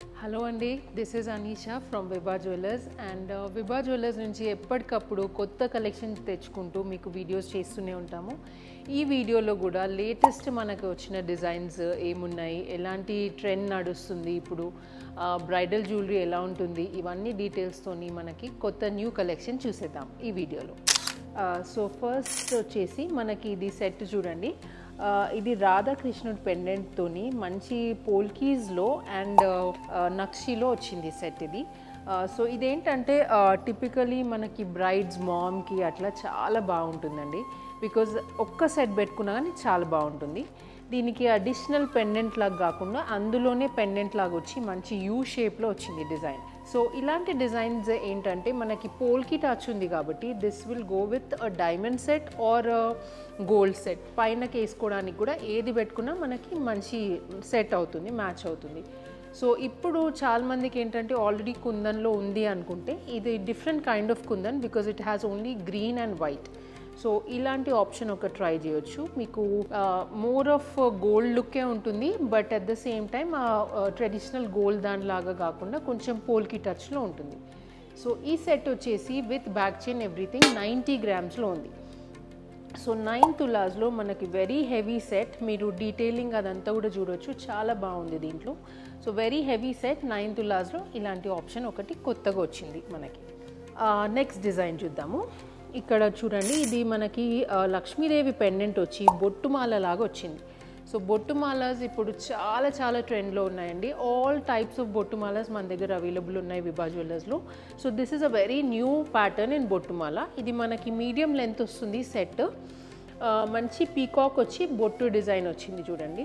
Hello అండి, this is Anisha from Vibha jewellers and Vibha jewellers నుంచి ఎప్పటికప్పుడు కొత్త కలెక్షన్స్ తెచ్చుకుంటూ మీకు వీడియోస్ చేస్తూనే ఉంటాము. ఈ వీడియోలో కూడా లేటెస్ట్ మనకు వచ్చిన డిజైన్స్ ఏమున్నాయి, ఎలాంటి ట్రెండ్ నడుస్తుంది, ఇప్పుడు బ్రైడల్ జ్యువెలరీ ఎలా ఉంటుంది, ఇవన్నీ డీటెయిల్స్తోని మనకి కొత్త న్యూ కలెక్షన్ చూసేద్దాం ఈ వీడియోలో. సో ఫస్ట్ వచ్చేసి మనకి ఇది సెట్ చూడండి. ఇది రాధాకృష్ణుడి పెండెంట్తోని మంచి పోల్కీస్లో అండ్ నక్షిలో వచ్చింది సెట్ ఇది. సో ఇదేంటంటే టిపికలీ మనకి బ్రైడ్స్ మామ్కి అట్లా చాలా బాగుంటుందండి. బికాజ్ ఒక్క సెట్ పెట్టుకున్నా కానీ చాలా బాగుంటుంది. దీనికి అడిషనల్ పెండెంట్ లాగా కాకుండా అందులోనే పెండెంట్ లాగా వచ్చి మంచి యూ షేప్లో వచ్చింది డిజైన్. సో ఇలాంటి డిజైన్స్ ఏంటంటే మనకి పోల్కి టచ్ ఉంది కాబట్టి this will go with a diamond set or gold set. పైనకి వేసుకోవడానికి కూడా ఏది పెట్టుకున్నా మనకి మంచి సెట్ అవుతుంది, మ్యాచ్ అవుతుంది. సో ఇప్పుడు చాలామందికి ఏంటంటే ఆల్రెడీ కుందన్లో ఉంది అనుకుంటే ఇది different kind of kundan because it has only green and white. So ఇలాంటి ఆప్షన్ ఒక ట్రై చేయొచ్చు. మీకు మోర్ ఆఫ్ గోల్డ్ లుక్కే ఉంటుంది, but at the same time traditional gold దానిలాగా కాకుండా కొంచెం పోల్కి టచ్లో ఉంటుంది. సో ఈ సెట్ వచ్చేసి విత్ బ్యాక్ చైన్ ఎవ్రీథింగ్ 90 గ్రామ్స్లో ఉంది. సో 9 తులాస్లో మనకి వెరీ హెవీ సెట్. మీరు డీటెయిలింగ్ అదంతా కూడా చూడొచ్చు, చాలా బాగుంది దీంట్లో. సో వెరీ హెవీ సెట్ 9 తులాస్లో ఇలాంటి ఆప్షన్ ఒకటి కొత్తగా వచ్చింది మనకి. నెక్స్ట్ డిజైన్ చూద్దాము. ఇక్కడ చూడండి, ఇది మనకి లక్ష్మీదేవి పెండెంట్ వచ్చి బొట్టుమాల లాగా వచ్చింది. సో బొట్టుమాలాస్ ఇప్పుడు చాలా చాలా ట్రెండ్లో ఉన్నాయండి. ఆల్ టైప్స్ ఆఫ్ బొట్టుమాలాస్ మన దగ్గర అవైలబుల్ ఉన్నాయి విభా జ్యువెలర్స్లో. So this is a very new pattern in బొట్టుమాల. ఇది మనకి మీడియం లెంత్ వస్తుంది సెట్. మంచి పీకాక్ వచ్చి బొట్టు డిజైన్ వచ్చింది చూడండి.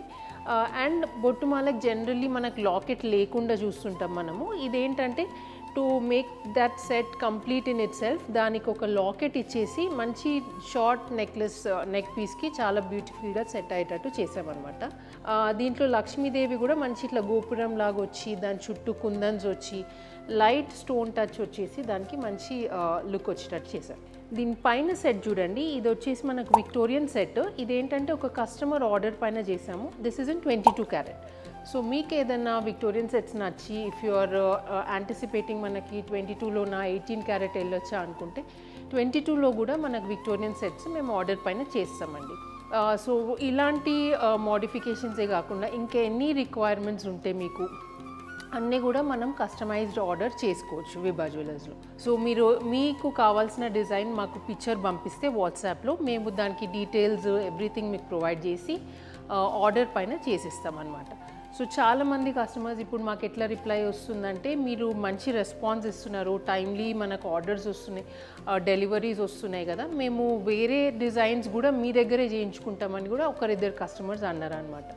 అండ్ బొట్టుమాలకు జనరల్లీ మనకు లాకెట్ లేకుండా చూస్తుంటాం మనము. ఇదేంటంటే to make that set complete in itself దానికి ఒక లాకెట్ ఇచ్చేసి మంచి షార్ట్ నెక్లెస్ నెక్ పీస్కి చాలా బ్యూటిఫుల్గా సెట్ అయ్యేటట్టు చేసామన్నమాట. దీంట్లో లక్ష్మీదేవి కూడా మంచి ఇట్లా గోపురం లాగా వచ్చి దాని చుట్టూ కుందన్స్ వచ్చి లైట్ స్టోన్ టచ్ వచ్చేసి దానికి మంచి లుక్ వచ్చేటట్టు చేశాం. దీనిపైన సెట్ చూడండి, ఇది వచ్చేసి మనకు విక్టోరియన్ సెట్. ఇదేంటంటే ఒక కస్టమర్ ఆర్డర్ పైన చేసాము. This is in 22 carrot. So మీకు ఏదన్నా విక్టోరియన్ సెట్స్ నచ్చి ఇఫ్ యు ఆర్ యాంటిసిపేటింగ్ మనకి 22లోనా 18 క్యారెట్ వెళ్ళొచ్చా అనుకుంటే 22లో కూడా మనకు విక్టోరియన్ సెట్స్ మేము ఆర్డర్ పైన చేస్తామండి. సో ఇలాంటి మోడిఫికేషన్సే కాకుండా ఇంకా ఎన్ని రిక్వైర్మెంట్స్ ఉంటే అన్నీ కూడా మనం కస్టమైజ్డ్ ఆర్డర్ చేసుకోవచ్చు విభా జ్యువెలర్స్లో. సో మీకు కావాల్సిన డిజైన్ మాకు పిక్చర్ పంపిస్తే వాట్సాప్లో మేము దానికి డీటెయిల్స్ ఎవ్రీథింగ్ మీకు ప్రొవైడ్ చేసి ఆర్డర్ పైన చేసిస్తామన్నమాట. సో చాలామంది కస్టమర్స్ ఇప్పుడు మాకు ఎట్లా రిప్లై వస్తుందంటే మీరు మంచి రెస్పాన్స్ ఇస్తున్నారు, టైమ్లీ మనకు ఆర్డర్స్ వస్తున్నాయి, డెలివరీస్ వస్తున్నాయి కదా, మేము వేరే డిజైన్స్ కూడా మీ దగ్గరే చేయించుకుంటామని కూడా ఒకరిద్దరు కస్టమర్స్ అన్నారు అనమాట.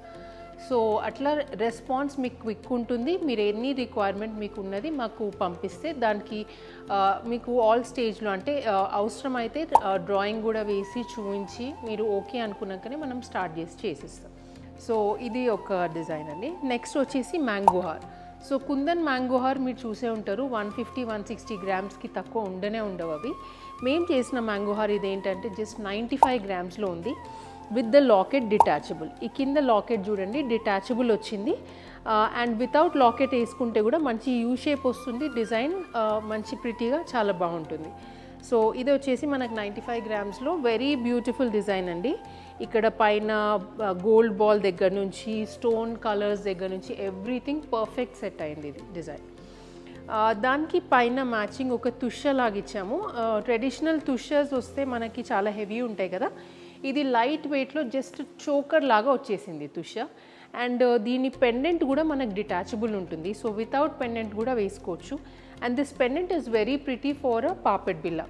సో అట్లా రెస్పాన్స్ మీకు క్విక్ ఉంటుంది. మీరు ఎన్ని రిక్వైర్మెంట్ మీకు ఉన్నది మాకు పంపిస్తే దానికి మీకు ఆల్ స్టేజ్లో అంటే అవసరమైతే డ్రాయింగ్ కూడా వేసి చూపించి మీరు ఓకే అనుకున్నాకనే మనం స్టార్ట్ చేసిస్తాం. సో ఇది ఒక డిజైన్ అండి. నెక్స్ట్ వచ్చేసి mango haar. So kundan mango haar మీరు చూసే ఉంటారు, 150-160 గ్రామ్స్కి తక్కువ ఉండవు అవి. మేము చేసిన మ్యాంగో హార్ ఇదేంటంటే జస్ట్ 95 గ్రామ్స్లో ఉంది విత్ ద లాకెట్ డిటాచబుల్. ఈ కింద లాకెట్ చూడండి డిటాచబుల్ వచ్చింది. అండ్ వితౌట్ లాకెట్ వేసుకుంటే కూడా మంచి యూ షేప్ వస్తుంది. డిజైన్ మంచి ప్రిటీగా చాలా బాగుంటుంది. సో ఇది వచ్చేసి మనకు 95 గ్రామ్స్లో వెరీ బ్యూటిఫుల్ డిజైన్ అండి. ఇక్కడ పైన గోల్డ్ బాల్ దగ్గర నుంచి స్టోన్ కలర్స్ దగ్గర నుంచి ఎవ్రీథింగ్ పర్ఫెక్ట్ సెట్ అయింది ఇది డిజైన్. దానికి పైన మ్యాచింగ్ ఒక తుష లాగా ఇచ్చాము. ట్రెడిషనల్ తుషర్స్ వస్తే మనకి చాలా హెవీ ఉంటాయి కదా, ఇది లైట్ వెయిట్లో జస్ట్ చోకర్ లాగా వచ్చేసింది తుష. అండ్ దీని పెండెంట్ కూడా మనకు డిటాచబుల్ ఉంటుంది. సో వితౌట్ పెండెంట్ కూడా వేసుకోవచ్చు. And this pendant is very pretty for a పాపెట్ బిల్లా.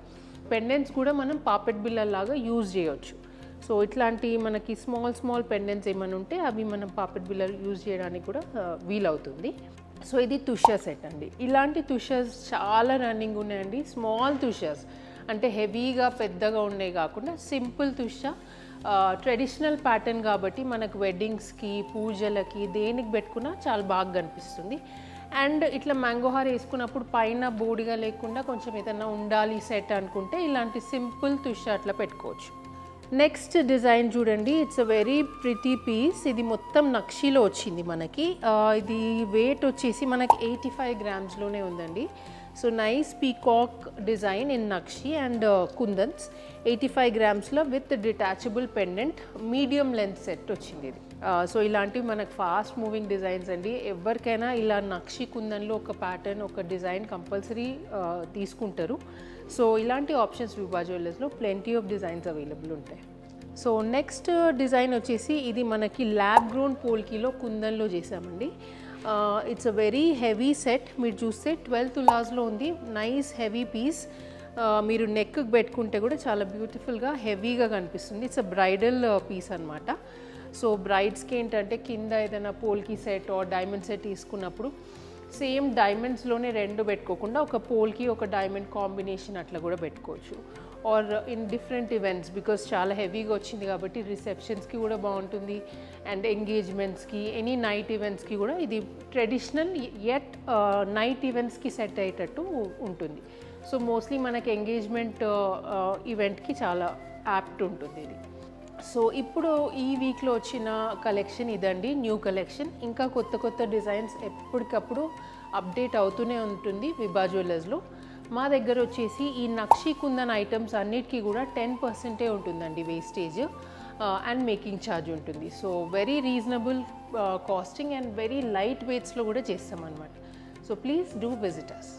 పెండెంట్స్ కూడా మనం పాపెట్ బిల్లా లాగా యూజ్ చేయవచ్చు. సో ఇట్లాంటి మనకి స్మాల్ పెండెంట్స్ ఏమైనా ఉంటే అవి మనం పాపెట్ బిల్లా యూజ్ చేయడానికి కూడా వీలవుతుంది. సో ఇది తుష సెట్ అండి. ఇలాంటి తుషర్స్ చాలా రన్నింగ్ ఉన్నాయండి. స్మాల్ తుషర్స్ అంటే హెవీగా పెద్దగా ఉన్నాయి కాకుండా సింపుల్ తుష ట్రెడిషనల్ ప్యాటర్న్ కాబట్టి మనకు వెడ్డింగ్స్కి పూజలకి దేనికి పెట్టుకున్నా చాలా బాగా కనిపిస్తుంది. అండ్ ఇట్లా మ్యాంగో హార్ వేసుకున్నప్పుడు పైన బోడిగా లేకుండా కొంచెం ఏదైనా ఉండాలి సెట్ అనుకుంటే ఇలాంటి సింపుల్ తుష అట్లా పెట్టుకోవచ్చు. నెక్స్ట్ డిజైన్ చూడండి, it's a very pretty piece. ఇది మొత్తం నక్షీలో వచ్చింది మనకి. ఇది వెయిట్ వచ్చేసి మనకి 85 గ్రామ్స్లోనే ఉందండి. So nice peacock design in నక్షి అండ్ కుందన్స్. 85 గ్రామ్స్లో with detachable pendant, medium length set వచ్చింది ఇది. సో ఇలాంటివి మనకు ఫాస్ట్ మూవింగ్ డిజైన్స్ అండి. ఎవరికైనా ఇలా నక్షి కుందన్లో ఒక ప్యాటర్న్, ఒక డిజైన్ కంపల్సరీ తీసుకుంటారు. సో ఇలాంటి ఆప్షన్స్ విభా జ్యువెలర్స్లో ప్లెంటీ ఆఫ్ డిజైన్స్ అవైలబుల్ ఉంటాయి. సో నెక్స్ట్ డిజైన్ వచ్చేసి ఇది మనకి ల్యాబ్ గ్రోన్ పోల్కీలో కుందన్లో చేసామండి. It's a very heavy set. మీరు చూస్తే 12 తులాస్లో ఉంది. Nice heavy piece. మీరు నెక్కి పెట్టుకుంటే కూడా చాలా బ్యూటిఫుల్గా హెవీగా కనిపిస్తుంది. ఇట్స్ అ బ్రైడల్ పీస్ అనమాట. సో బ్రైడ్స్కి ఏంటంటే కింద ఏదైనా polki set or diamond set తీసుకున్నప్పుడు సేమ్ డైమండ్స్లోనే రెండు పెట్టుకోకుండా ఒక పోల్కి ఒక డైమండ్ కాంబినేషన్ అట్లా కూడా పెట్టుకోవచ్చు. Or in different events, because చాలా హెవీగా వచ్చింది కాబట్టి రిసెప్షన్స్కి కూడా బాగుంటుంది అండ్ ఎంగేజ్మెంట్స్కి, ఎనీ నైట్ ఈవెంట్స్కి కూడా ఇది ట్రెడిషనల్ యట్ నైట్ ఈవెంట్స్కి సెట్ అయ్యేటట్టు ఉంటుంది. సో మోస్ట్లీ మనకి ఎంగేజ్మెంట్ ఈవెంట్కి చాలా యాప్ట్ ఉంటుంది ఇది. సో ఇప్పుడు ఈ వీక్లో వచ్చిన కలెక్షన్ ఇదండి, న్యూ కలెక్షన్. ఇంకా కొత్త కొత్త డిజైన్స్ ఎప్పటికప్పుడు అప్డేట్ అవుతూనే ఉంటుంది విభా జ్యువెలర్స్లో. మా దగ్గర వచ్చేసి ఈ నక్షి కుందన్ ఐటమ్స్ అన్నిటికీ కూడా 10% ఉంటుందండి వేస్టేజ్ అండ్ మేకింగ్ ఛార్జ్ ఉంటుంది. So very reasonable costing and very light వెయిట్స్లో కూడా చేస్తామన్నమాట. So please do visit us.